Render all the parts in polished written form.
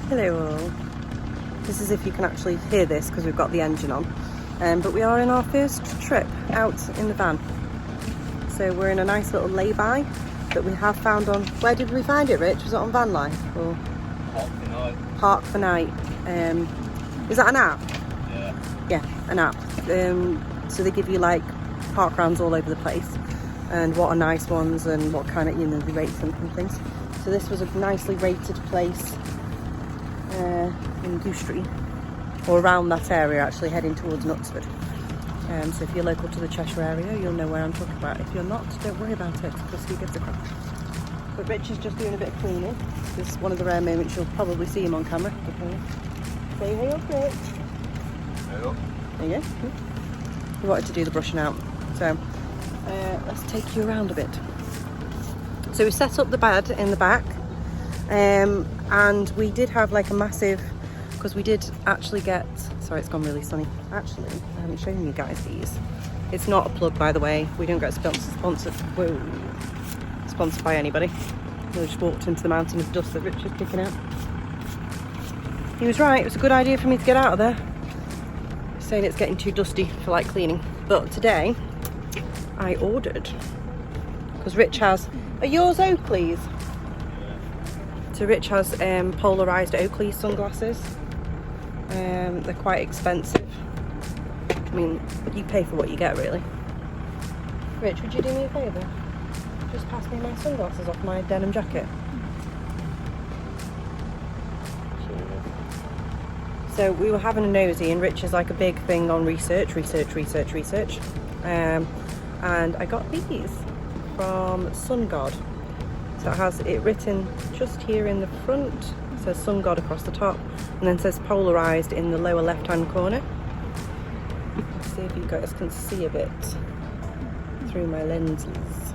Hello all. This is if you can actually hear this because we've got the engine on. But we are in our first trip out in the van. So we're in a nice little layby that we have found on... Where did we find it, Rich? Was it on Vanlife? Or Park for Night. Park for Night. Is that an app? Yeah. Yeah, an app. So they give you like park rounds all over the place and what are nice ones and what kind of, you know, they rate them and things. So this was a nicely rated place in Goose Street, or around that area actually, heading towards Knutsford. So if you're local to the Cheshire area, you'll know where I'm talking about. If you're not, don't worry about it, because who gives a crap. But Rich is just doing a bit of cleaning. This is one of the rare moments you'll probably see him on camera. Say hey up, Rich. Hey up. There you go. He wanted to do the brushing out. So let's take you around a bit. So we set up the bed in the back, and we did have like a massive, because we did actually get, sorry it's gone really sunny, actually I haven't shown you guys these. It's not a plug, by the way. We don't get sponsored by anybody. We just walked into the mountain of dust that Rich was picking out. He was right, it was a good idea for me to get out of there. He's saying it's getting too dusty for like cleaning. But today I ordered, because Rich has, are yours Oakleys? So Rich has polarised Oakley sunglasses. They're quite expensive. I mean, you pay for what you get, really. Rich, would you do me a favour? Just pass me my sunglasses off my denim jacket. Cheers. So we were having a nosy, and Rich is like a big thing on research. And I got these from Sun God. So it has it written just here in the front. It says Sun God across the top, and then says polarised in the lower left hand corner. Let's see if you guys can see a bit through my lenses.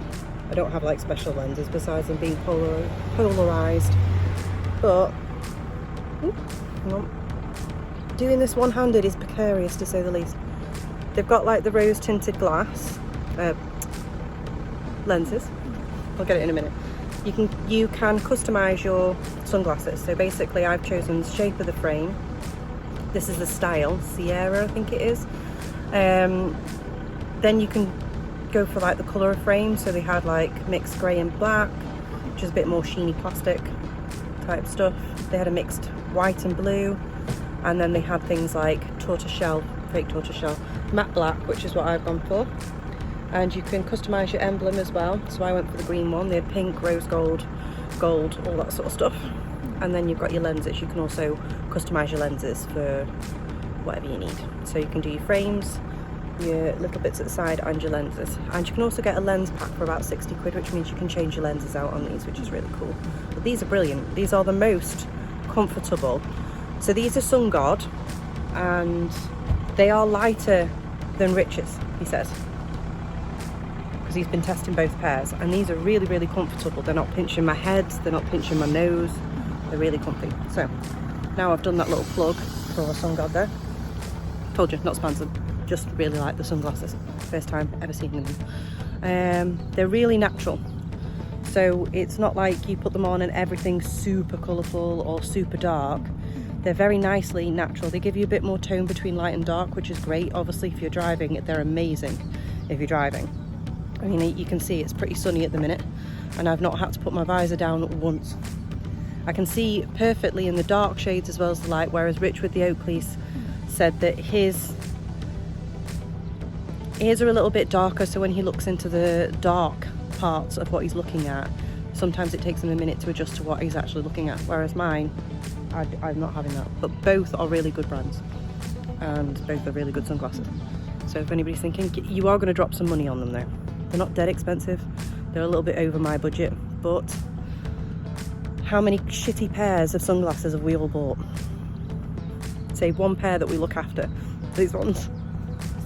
I don't have like special lenses besides them being polarised, but hang on. Doing this one-handed is precarious to say the least. They've got like the rose tinted glass lenses. I'll get it in a minute. You can customise your sunglasses. So basically I've chosen the shape of the frame. This is the style, Sierra I think it is. Then you can go for like the colour of frame. So they had like mixed grey and black, which is a bit more sheeny plastic type stuff. They had a mixed white and blue, and then they had things like tortoiseshell, fake tortoiseshell, matte black, which is what I've gone for. And you can customise your emblem as well. So I went for the green one. They had pink, rose gold, gold, all that sort of stuff. And then you've got your lenses. You can also customise your lenses for whatever you need. So you can do your frames, your little bits at the side, and your lenses. And you can also get a lens pack for about 60 quid, which means you can change your lenses out on these, which is really cool. But these are brilliant. These are the most comfortable. So these are Sun God, and they are lighter than Rich's, he says. He's been testing both pairs, and these are really, really comfortable. They're not pinching my head, they're not pinching my nose, they're really comfy. So now I've done that little plug for a Sun God there. Told you, not sponsored, just really like the sunglasses. First time ever seen them. They're really natural, so it's not like you put them on and everything's super colourful or super dark. They're very nicely natural. They give you a bit more tone between light and dark, which is great. Obviously if you're driving, they're amazing if you're driving. I mean, you can see it's pretty sunny at the minute, and I've not had to put my visor down once. I can see perfectly in the dark shades as well as the light, whereas Rich with the Oakleys said that his ears are a little bit darker, so when he looks into the dark parts of what he's looking at, sometimes it takes him a minute to adjust to what he's actually looking at, whereas mine, I'm not having that. But both are really good brands, and both are really good sunglasses. So if anybody's thinking, you are going to drop some money on them though. They're not dead expensive. They're a little bit over my budget, but how many shitty pairs of sunglasses have we all bought? Say one pair that we look after, these ones.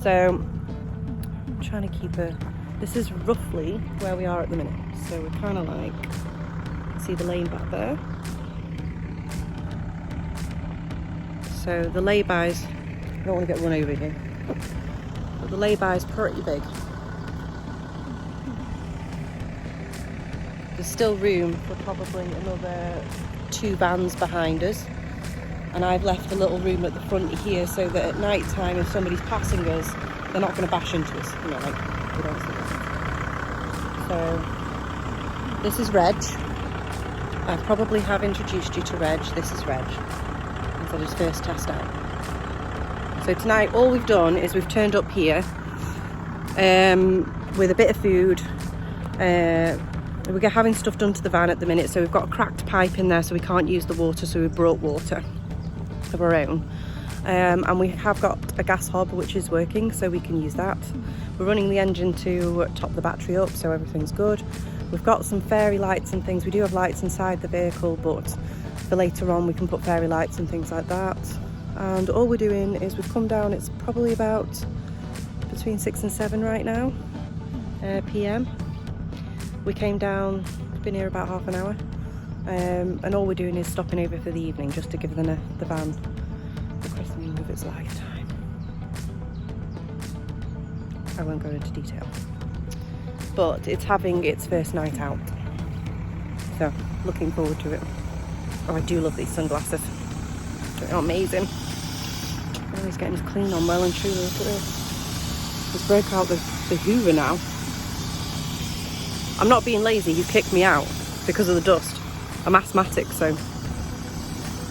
So I'm trying to keep this is roughly where we are at the minute. So we're kind of like, see the lane back there. So the laybys, I don't want to get run over here, but the layby's pretty big. There's still room for probably another 2 vans behind us. and I've left a little room at the front here so that at night time, if somebody's passing us, they're not going to bash into us, you know, like we don't see them. So this is Reg. I probably have introduced you to Reg. This is Reg. He's at his first test out. So tonight all we've done is we've turned up here with a bit of food. We're having stuff done to the van at the minute, so we've got a cracked pipe in there so we can't use the water, so we brought water of our own. And we have got a gas hob which is working, so we can use that. We're running the engine to top the battery up, so everything's good. We've got some fairy lights and things. We do have lights inside the vehicle, but for later on we can put fairy lights and things like that. And all we're doing is we've come down, it's probably about between 6 and 7 right now, PM. We came down, been here about half an hour, and all we're doing is stopping over for the evening just to give the van the christening of its lifetime. I won't go into detail, but it's having its first night out, so looking forward to it. Oh, I do love these sunglasses, they're amazing. Oh, he's getting his clean on well and truly. Look at this. He's broke out the hoover now. I'm not being lazy, he's kicked me out because of the dust. I'm asthmatic, so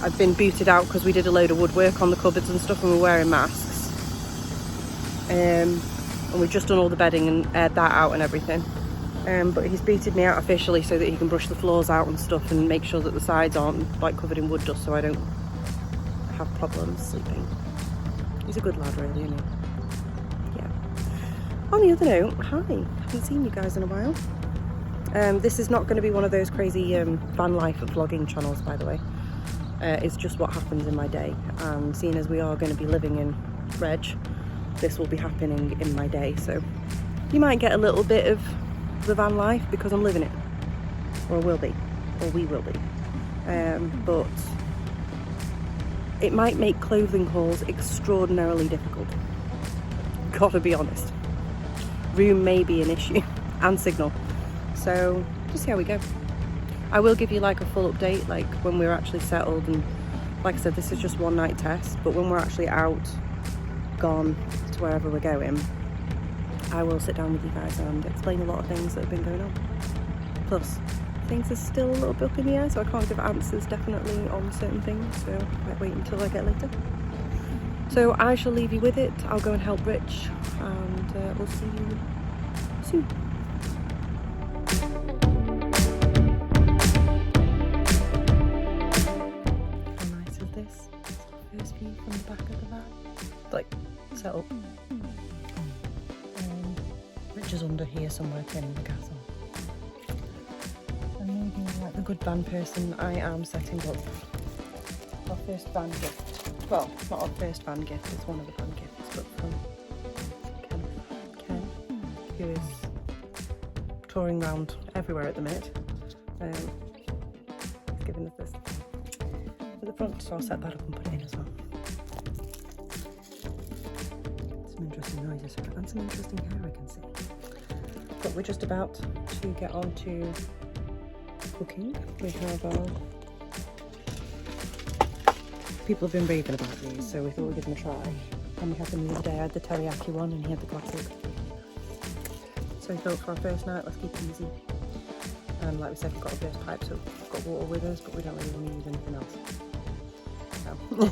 I've been booted out because we did a load of woodwork on the cupboards and stuff and we're wearing masks. And we've just done all the bedding and aired that out and everything. But he's booted me out officially so that he can brush the floors out and stuff and make sure that the sides aren't like covered in wood dust so I don't have problems sleeping. He's a good lad really, isn't he? Yeah. On the other note, hi, haven't seen you guys in a while. This is not going to be one of those crazy van life vlogging channels, by the way. It's just what happens in my day, and seeing as we are going to be living in Reg, this will be happening in my day, so you might get a little bit of the van life because I'm living it, or will be, or we will be, but it might make clothing hauls extraordinarily difficult, gotta be honest. Room may be an issue, and signal. So just see how we go. I will give you like a full update, like when we're actually settled, and like I said, this is just one night test, but when we're actually out, gone to wherever we're going, I will sit down with you guys and explain a lot of things that have been going on. Plus, things are still a little bit up in the air, so I can't give answers definitely on certain things, so I might wait until I get later. So I shall leave you with it. I'll go and help Rich, and we'll see you soon. Like set up. Rich is under here somewhere turning the gas on. And maybe like the good van person, I am setting up our first van gift. Well, it's not our first van gift, it's one of the van gifts, but from Ken, who is touring around everywhere at the minute. He's given us this at the front, so I'll set that up and put it in as well. Interesting noises and some interesting hair I can see. But we're just about to get on to cooking. We have people have been raving about these, so we thought we'd give them a try. And we had them the other day. I had the teriyaki one and he had the classic. So we thought for our first night, let's keep it easy. And like we said, we've got a burst pipe, so we've got water with us, but we don't really want to use anything else. So.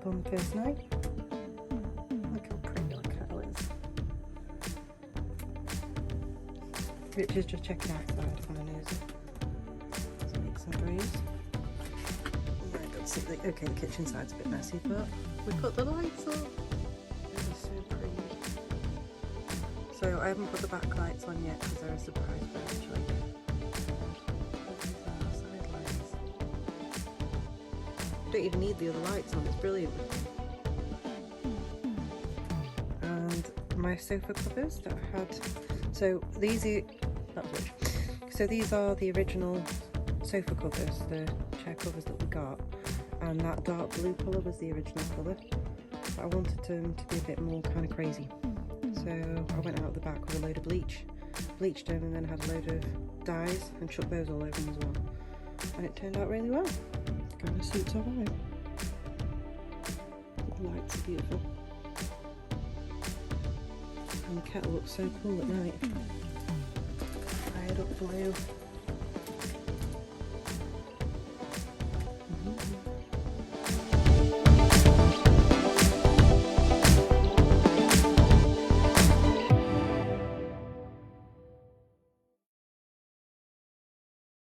On first night. Look how pretty our kettle is. Rich is just checking outside from a nosy. Let's make some brews. Okay, the kitchen side's a bit messy, but we put the lights up. This is so pretty. So I haven't put the back lights on yet because they're a surprise for actually. Don't even need the other lights on, it's brilliant. And my sofa covers that I had, so these are, that was rich. So these are the original sofa covers, the chair covers that we got, and that dark blue colour was the original colour. But I wanted them to be a bit more kind of crazy. So I went out the back with a load of bleach, bleached them, and then had a load of dyes and chucked those all over them as well. And it turned out really well. Kind of suits our vibe. The lights are beautiful. And the kettle looks so cool at night. Fired up blue.